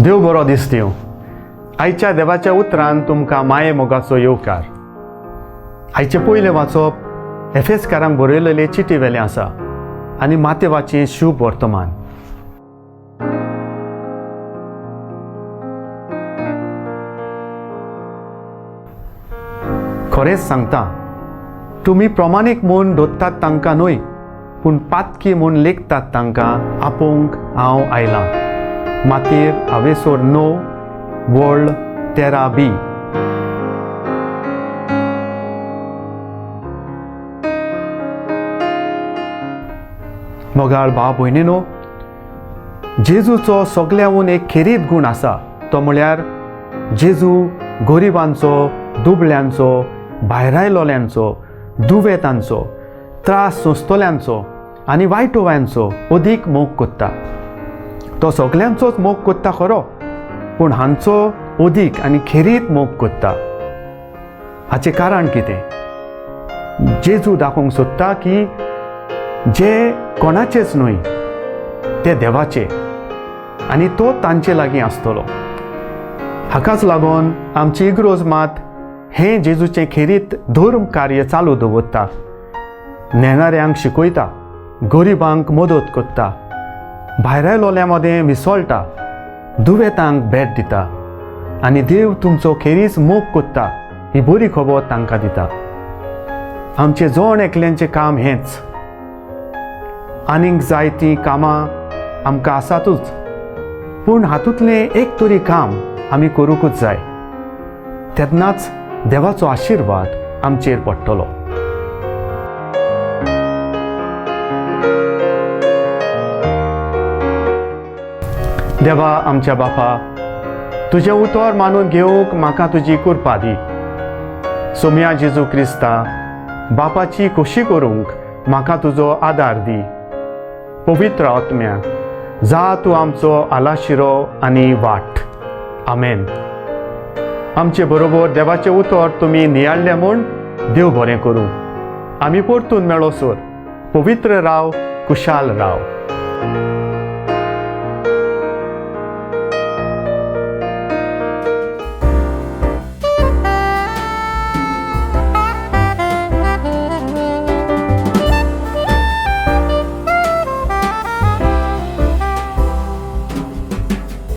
देव बरो दीस दिवं. आयच्या देवाच्या उतरान तुमकां माये मोगाचो येवकार. आयचे पयले वाचप एफेसकारांक बरयलेले चिटी वेले आसा आनी मातेवाचें शुभ वर्तमान. खरेंच सांगता, तुमी प्रमाणीक म्हूण दोत्तात तांकां न्हय, पूण पातकी म्हूण लेखतात तांकां आपोवंक हांव आयलां. मातेर हावेसोर 9 वोळ 13b. मोगाळ भाव भयणीनो, जेजूचो सगळ्याहून एक खेरीत गूण आसा, तो म्हळ्यार जेजू गरिबांचो, दुबळ्यांचो, भायर आयलोल्यांचो, दुवेतांचो, त्रास सोंसतल्यांचो आनी वायटोव्यांचो अदीक मोग कोत्ता. तो सगळ्यांचोच मोग कोत्ता खरो, पूण हांचो अदीक आनी खेरीत मोग कोत्ता. हाचें कारण कितें? जेजू दाखोवंक सोदता की जे कोणाचेच न्हय, ते देवाचे आनी तो तांचे लागीं आसतलो. हाकाच लागून आमची इग्रोज मात हें जेजूचें खेरीत धर्म कार्य चालू दवरता. नेणाऱ्यांक शिकयता, गरिबांक मदत करता, भायर आयलोल्या मदें मिसळटा, दुवेतांक भेट दिता आनी देव तुमचो खेरीज मोग कोत्ता ही बरी खबर तांकां दिता. आमचें जण एकल्यांचें काम हेंच. आनीक जायतीं कामां आमकां आसातूच, पूण हातूंतलें एक तरी काम आमी करूंकूच जाय. तेन्नाच देवाचो आशिर्वाद आमचेर पडटलो. देवा आमच्या बापा, तुजें उतर मानून घेवंक म्हाका तुजी कृपा दी. सोम्या जेजू क्रिस्ता, बापाची खोशी करूंक म्हाका तुजो आदार दी. पवित्र आत्म्या, जा तूं आमचो आलाशिरो आनी वाट. आमेन. आमचे बरोबर देवाचें उतर तुमी नियाळ्ळें म्हूण देव बरें करूं. आमी परतून मेळोसर पवित्र राव, कुशाल राव.